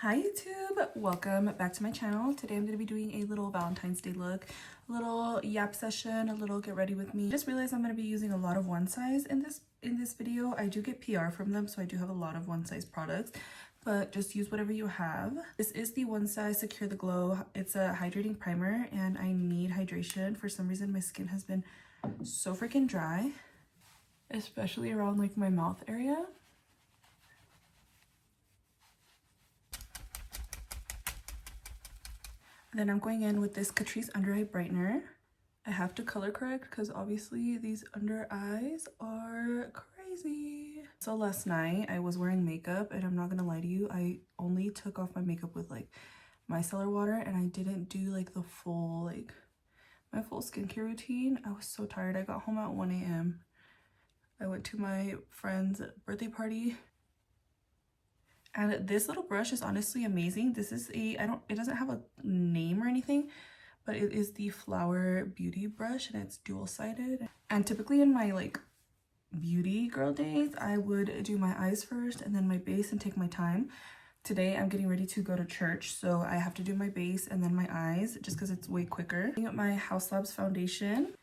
Hi YouTube, welcome back to my channel. Today I'm going to be doing a little Valentine's Day look, a little yap session, a little get ready with me. I just realized I'm going to be using a lot of one size in this video. I do get PR from them, so I do have a lot of one size products, but just use whatever you have. This is the One Size Secure the Glow. It's a hydrating primer and I need hydration. For some reason my skin has been so freaking dry, especially around like my mouth area. Then I'm going in with this Catrice Under Eye Brightener. I have to color correct because obviously these under eyes are crazy. So last night I was wearing makeup and I'm not gonna lie to you, I only took off my makeup with like micellar water and I didn't do like the full my full skincare routine. I was so tired. I got home at 1 a.m. I went to my friend's birthday party. And this little brush is honestly amazing. This is it doesn't have a name or anything, but it is the Flower Beauty brush and it's dual-sided. And typically in my like beauty girl days, I would do my eyes first and then my base and take my time. Today I'm getting ready to go to church, so I have to do my base and then my eyes just because it's way quicker. I'm using my House Labs foundation.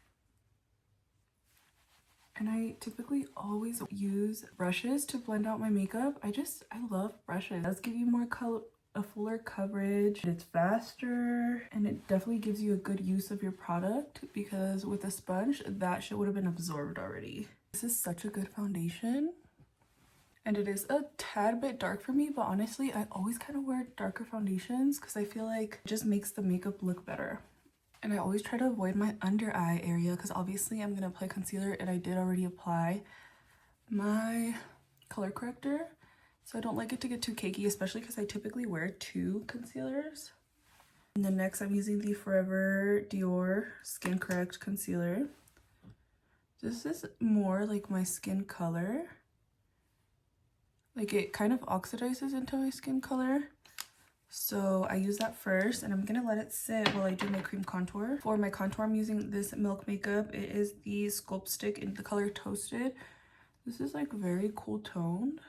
And I typically always use brushes to blend out my makeup. I love brushes. It does give you more color, a fuller coverage. It's faster and it definitely gives you a good use of your product because with a sponge, that shit would have been absorbed already. This is such a good foundation. And it is a tad bit dark for me, but honestly, I always kind of wear darker foundations because I feel like it just makes the makeup look better. And I always try to avoid my under eye area because obviously I'm going to apply concealer and I did already apply my color corrector. So I don't like it to get too cakey, especially because I typically wear 2 concealers. And then next I'm using the Forever Dior Skin Correct Concealer. This is more like my skin color. Like it kind of oxidizes into my skin color. So I use that first and I'm gonna let it sit while I do my cream contour. For my contour, I'm using this Milk Makeup. It is the Sculpt Stick in the color Toasted. This is like very cool toned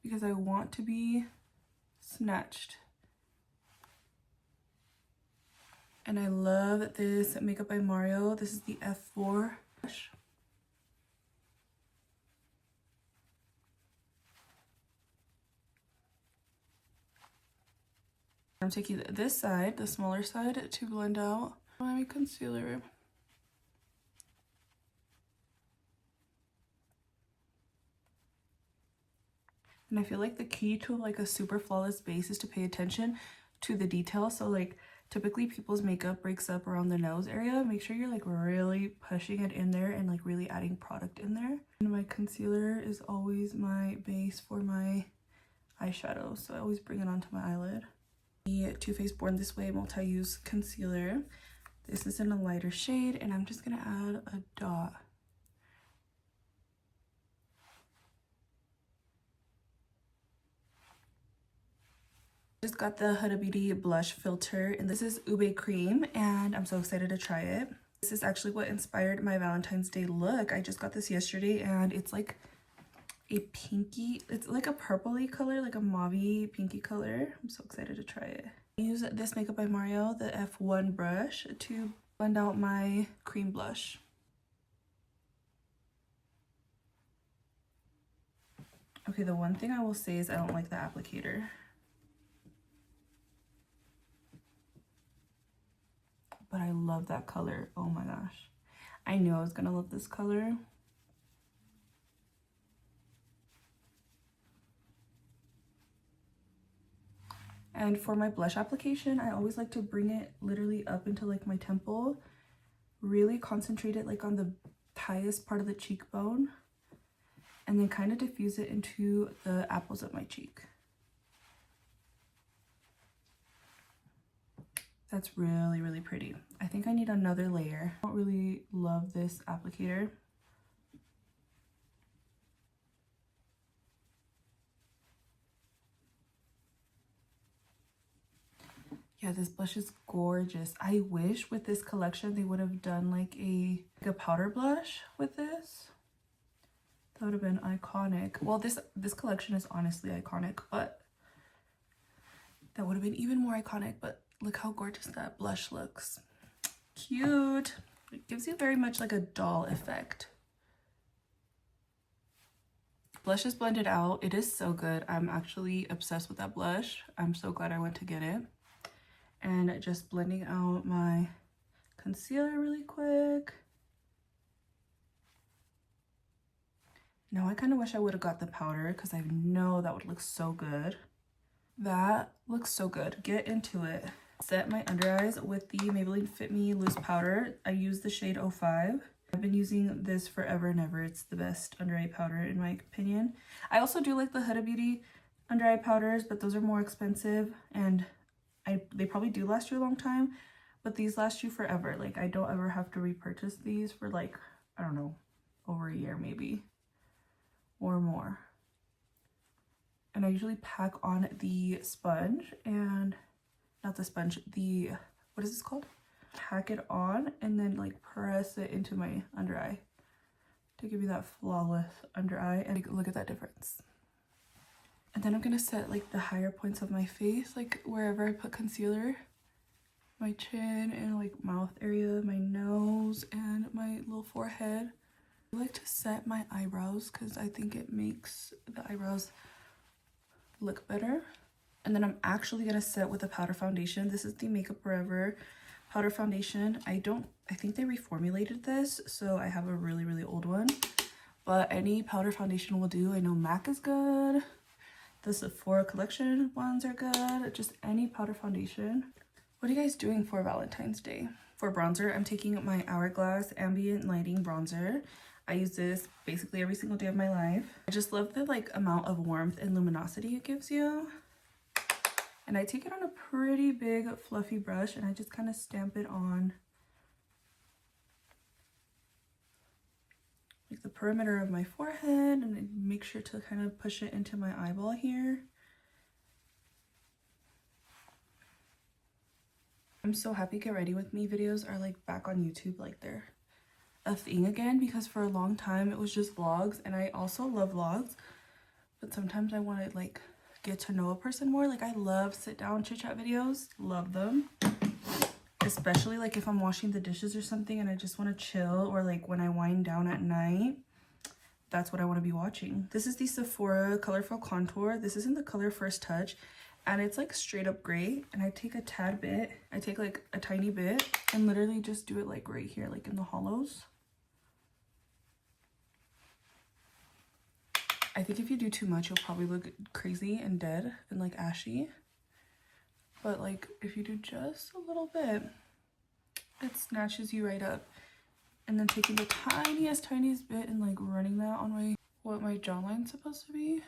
because I want to be snatched. And I love this Makeup by Mario. This is the F4 brush. I'm taking this side, the smaller side, to blend out my concealer. And I feel like the key to like a super flawless base is to pay attention to the details. So like typically people's makeup breaks up around the nose area. Make sure you're like really pushing it in there and like really adding product in there. And my concealer is always my base for my eyeshadow. So I always bring it onto my eyelid. The Too Faced Born This Way multi-use concealer. This is in a lighter shade and I'm just gonna add a dot. Just got the Huda Beauty blush filter and this is Ube Cream and I'm so excited to try it. This is actually what inspired my Valentine's Day look. I just got this yesterday and it's like a pinky, it's like a purpley color, like a mauvey pinky color. I'm so excited to try it. I use this Makeup by Mario, the F1 brush, to blend out my cream blush. Okay, the one thing I will say is I don't like the applicator. But I love that color. Oh my gosh. I knew I was gonna love this color. And for my blush application, I always like to bring it literally up into like my temple. Really concentrate it like on the highest part of the cheekbone. And then kind of diffuse it into the apples of my cheek. That's really, really pretty. I think I need another layer. I don't really love this applicator. Yeah, this blush is gorgeous. I wish with this collection they would have done like a powder blush with this. That would have been iconic. Well, this collection is honestly iconic, but that would have been even more iconic, but look how gorgeous that blush looks. Cute. It gives you very much like a doll effect. Blush is blended out. It is so good. I'm actually obsessed with that blush. I'm so glad I went to get it. And just blending out my concealer really quick. Now I kind of wish I would have got the powder because I know that would look so good. That looks so good. Get into it. Set my under eyes with the Maybelline Fit Me Loose Powder. I use the shade 05. I've been using this forever and ever. It's the best under eye powder in my opinion. I also do like the Huda Beauty under eye powders, but those are more expensive and they probably do last you a long time, but these last you forever. Like I don't ever have to repurchase these for like, I don't know, over a year maybe or more. And I usually pack on the sponge and not the sponge, the, what is this called? Pack it on and then like press it into my under eye to give you that flawless under eye. And look at that difference. And then I'm gonna set like the higher points of my face, like wherever I put concealer, my chin and like mouth area, my nose and my little forehead. I like to set my eyebrows because I think it makes the eyebrows look better. And then I'm actually gonna set with a powder foundation. This is the Makeup Forever powder foundation. I think they reformulated this, so I have a really old one, but any powder foundation will do. I know MAC is good. The Sephora collection ones are good. Just any powder foundation. What are you guys doing for Valentine's Day? For bronzer, I'm taking my Hourglass Ambient Lighting Bronzer. I use this basically every single day of my life. I just love the like amount of warmth and luminosity it gives you. And I take it on a pretty big fluffy brush and I just kind of stamp it on like the perimeter of my forehead and I make sure to kind of push it into my eyeball here. I'm so happy Get Ready With Me videos are like back on YouTube, like they're a thing again, because for a long time it was just vlogs and I also love vlogs, but sometimes I want to like get to know a person more. Like I love sit down chit chat videos, love them, especially like if I'm washing the dishes or something and I just want to chill, or like when I wind down at night, that's what I want to be watching. This is the Sephora Colorful Contour. This is in the color First Touch and it's like straight up gray, and I take a tad bit, I take like a tiny bit and literally just do it like right here, like in the hollows. I think if you do too much, you'll probably look crazy and dead and like ashy. But like if you do just a little bit, it snatches you right up. And then taking the tiniest bit and like running that on my, what my jawline's supposed to be.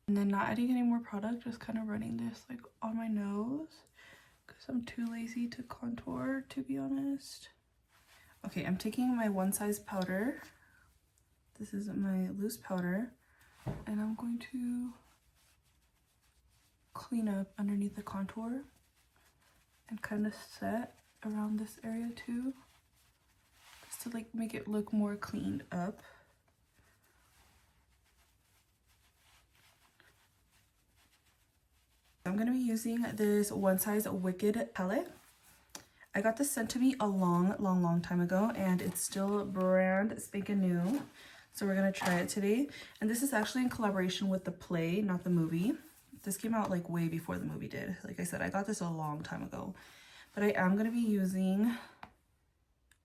And then not adding any more product, just kind of running this like on my nose. Because I'm too lazy to contour, to be honest. Okay, I'm taking my One Size powder. This is my loose powder. And I'm going to clean up underneath the contour and kind of set around this area too. Just to like make it look more cleaned up. I'm going to be using this One Size Wicked palette. I got this sent to me a long time ago and it's still brand spanking new. So we're going to try it today. And this is actually in collaboration with the play, not the movie. This came out like way before the movie did. Like I said, I got this a long time ago. But I am going to be using,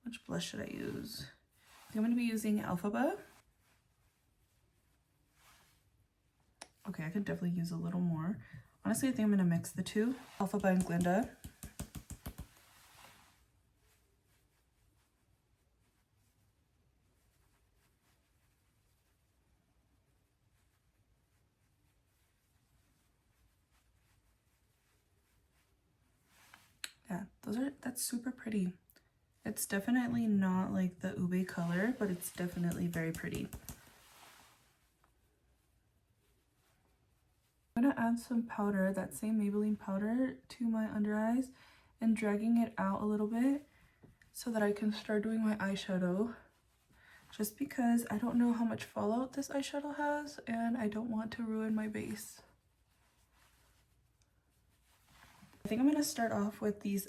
which blush should I use? I think I'm going to be using Elphaba. Okay, I could definitely use a little more. Honestly, I think I'm going to mix the two. Elphaba and Glinda. Yeah, that's super pretty. It's definitely not like the ube color, but it's definitely very pretty. I'm gonna add some powder, that same Maybelline powder, to my under eyes and dragging it out a little bit so that I can start doing my eyeshadow. just because I don't know how much fallout this eyeshadow has and I don't want to ruin my base. I think I'm going to start off with this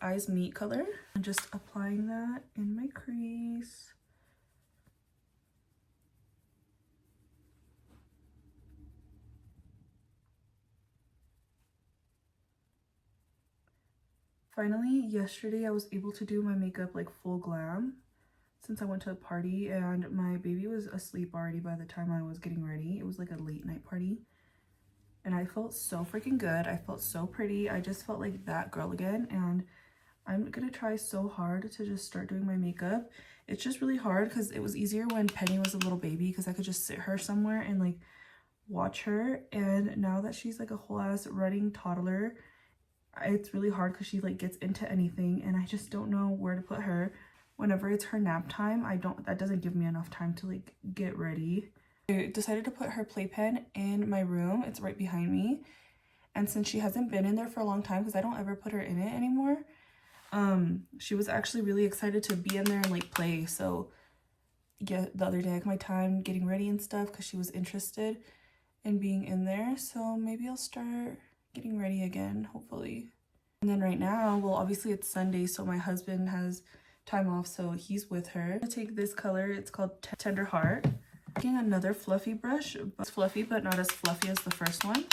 Eyes Meat color and just applying that in my crease. Finally, yesterday I was able to do my makeup like full glam since I went to a party and my baby was asleep already by the time I was getting ready. It was like a late night party. And I felt so freaking good. I felt so pretty. I just felt like that girl again. And I'm gonna try so hard to just start doing my makeup. It's just really hard because it was easier when Penny was a little baby because I could just sit her somewhere and like watch her. And now that she's like a whole ass running toddler, it's really hard because she like gets into anything and I just don't know where to put her. Whenever it's her nap time, that doesn't give me enough time to like get ready. I decided to put her playpen in my room. It's right behind me. And since she hasn't been in there for a long time because I don't ever put her in it anymore, she was actually really excited to be in there and like play. So yeah, the other day I took my time getting ready and stuff because she was interested in being in there. So maybe I'll start getting ready again, hopefully. And then right now, well, obviously it's Sunday, so my husband has time off, so he's with her. I'm gonna take this color. It's called Tender Heart. Taking another fluffy brush. It's fluffy, but not as fluffy as the first one.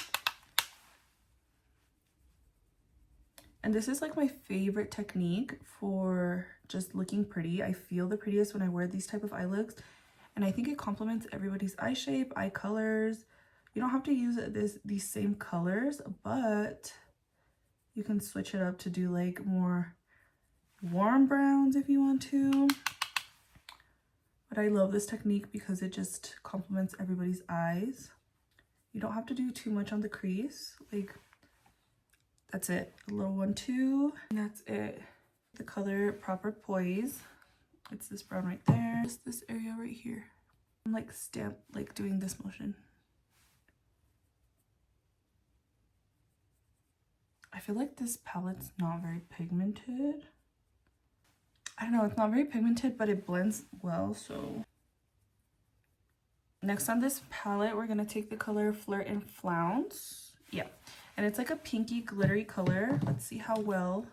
And this is like my favorite technique for just looking pretty. I feel the prettiest when I wear these type of eye looks. And I think it complements everybody's eye shape, eye colors. You don't have to use these same colors, but you can switch it up to do like more warm browns if you want to. But I love this technique because it just complements everybody's eyes. You don't have to do too much on the crease. Like, that's it. A little 1-2, and that's it. The color Proper Poise. It's this brown right there. Just this area right here. I'm like doing this motion. I feel like this palette's not very pigmented. I don't know, it's not very pigmented, but it blends well, so. Next on this palette, we're gonna take the color Flirt and Flounce. Yeah, and it's like a pinky glittery color. Let's see how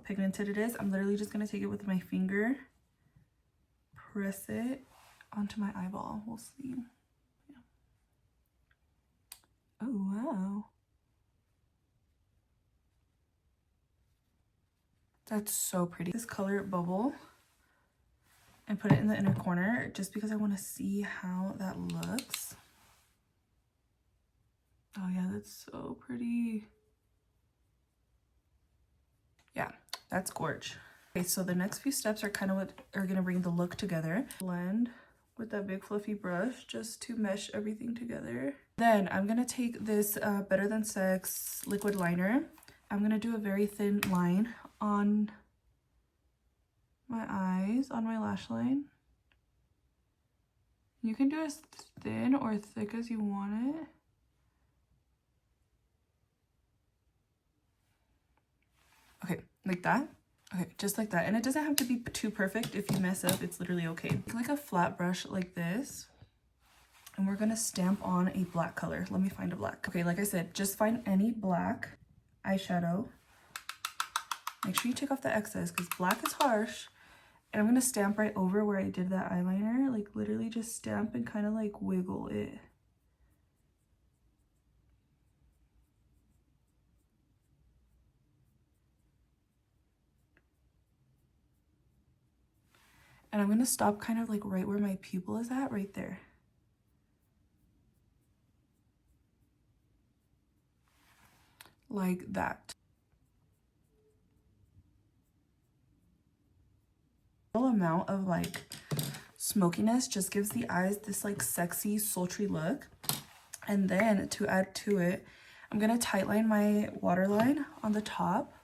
pigmented it is. I'm literally just gonna take it with my finger, press it onto my eyeball. We'll see. Yeah. Oh, wow. That's so pretty. This color Bubble and put it in the inner corner just because I want to see how that looks. Oh yeah, that's so pretty. Yeah, that's gorge. Okay, so the next few steps are kind of what are going to bring the look together. Blend with that big fluffy brush just to mesh everything together. Then I'm going to take this Better Than Sex liquid liner. I'm going to do a very thin line on my eyes, on my lash line. You can do as thin or thick as you want it. Okay, like that. Okay, just like that. And it doesn't have to be too perfect. If you mess up, it's literally okay. Like a flat brush like this. And we're gonna stamp on a black color. Let me find a black. Okay, like I said, just find any black eyeshadow. Make sure you take off the excess because black is harsh. And I'm gonna stamp right over where I did that eyeliner. Like literally just stamp and kind of like wiggle it. And I'm gonna stop kind of like right where my pupil is at, right there. Like that. Amount of like smokiness just gives the eyes this like sexy, sultry look. And then to add to it, I'm gonna tightline my waterline on the top.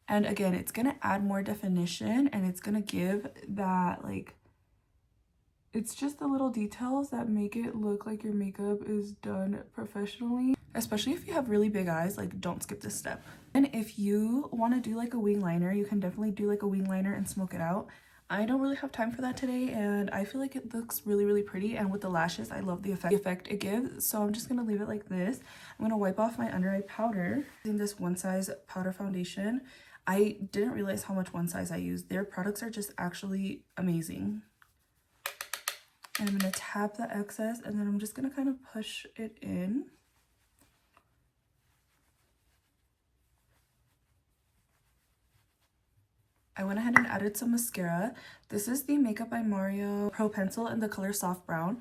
And again, it's gonna add more definition and it's gonna give that like, it's just the little details that make it look like your makeup is done professionally. Especially if you have really big eyes, like don't skip this step. And if you want to do like a wing liner, you can definitely do like a wing liner and smoke it out. I don't really have time for that today, and I feel like it looks really, really pretty. And with the lashes, I love the effect it gives. So I'm just gonna leave it like this. I'm gonna wipe off my under eye powder using this One Size powder foundation. I didn't realize how much One Size I use. Their products are just actually amazing. And I'm gonna tap the excess, and then I'm just gonna kind of push it in. I went ahead and added some mascara. This is the Makeup by Mario Pro Pencil in the color Soft Brown.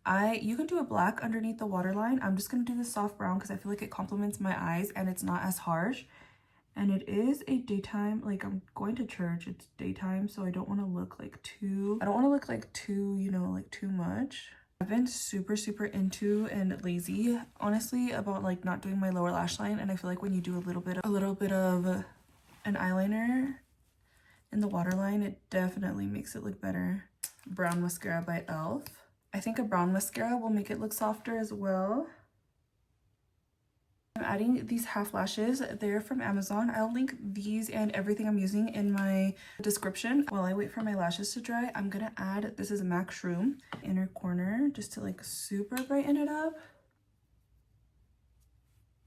You can do a black underneath the waterline. I'm just going to do the soft brown because I feel like it complements my eyes and it's not as harsh. And it is a daytime, like I'm going to church, it's daytime, so I don't want to look like too, you know, like too much. I've been super into and lazy, honestly, about like not doing my lower lash line. And I feel like when you do a little bit of an eyeliner in the waterline, it definitely makes it look better. Brown mascara by e.l.f. I think a brown mascara will make it look softer as well. I'm adding these half lashes. They're from Amazon. I'll link these and everything I'm using in my description. While I wait for my lashes to dry, I'm gonna add, this is MAC Shroom, inner corner, just to like super brighten it up.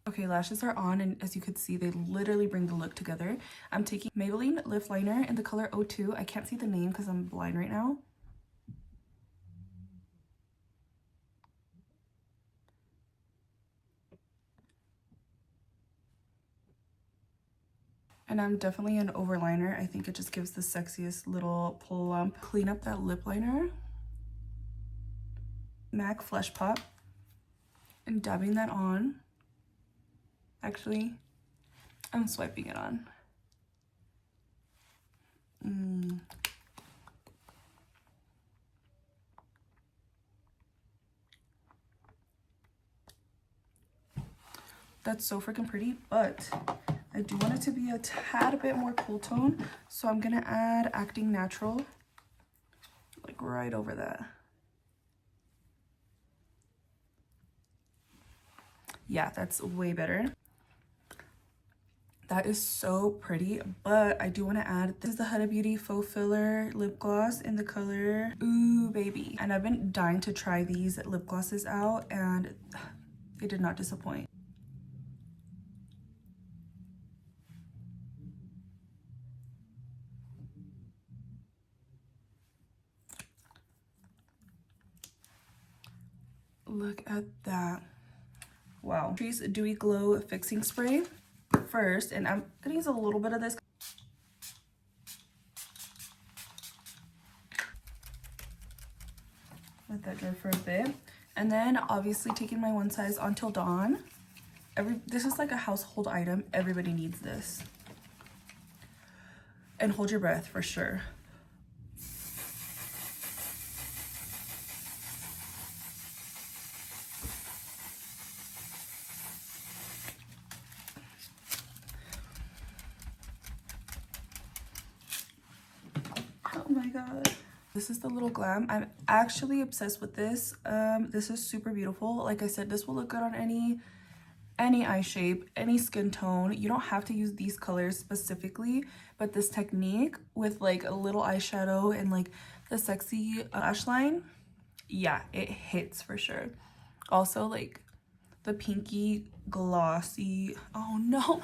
Okay, lashes are on, and as you could see, they literally bring the look together. I'm taking Maybelline lip liner in the color 02. I can't see the name because I'm blind right now. And I'm definitely an overliner. I think it just gives the sexiest little plump. Clean up that lip liner. MAC Flesh Pop. And dabbing that on. Actually, I'm swiping it on. That's so freaking pretty, but I do want it to be a tad bit more cool tone, so I'm gonna add Acting Natural, like right over that. Yeah, that's way better. That is so pretty, but I do want to add, this is the Huda Beauty Faux Filler Lip Gloss in the color Ooh Baby. And I've been dying to try these lip glosses out, and they did not disappoint. Look at that. Wow. Trees Dewy Glow Fixing Spray first, and I'm gonna use a little bit of this. Let that dry for a bit. And then obviously taking my One Size Until Dawn. This is like a household item. Everybody needs this. And hold your breath for sure. Oh my god. This is the little Glam. I'm actually obsessed with this. This is super beautiful. Like I said, this will look good on any eye shape, any skin tone. You don't have to use these colors specifically, but this technique with like a little eyeshadow and like the sexy lash line, yeah, it hits for sure. Also, like the pinky glossy, oh no,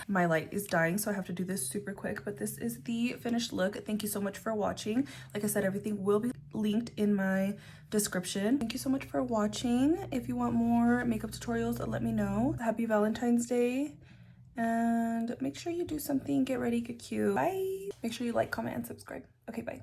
my light is dying, so I have to do this super quick, but this is the finished look. Thank you so much for watching. Like I said, everything will be linked in my description. Thank you so much for watching. If you want more makeup tutorials, let me know. Happy Valentine's Day, and make sure you do something, get ready, get cute. Bye. Make sure you like, comment, and subscribe. Okay, bye.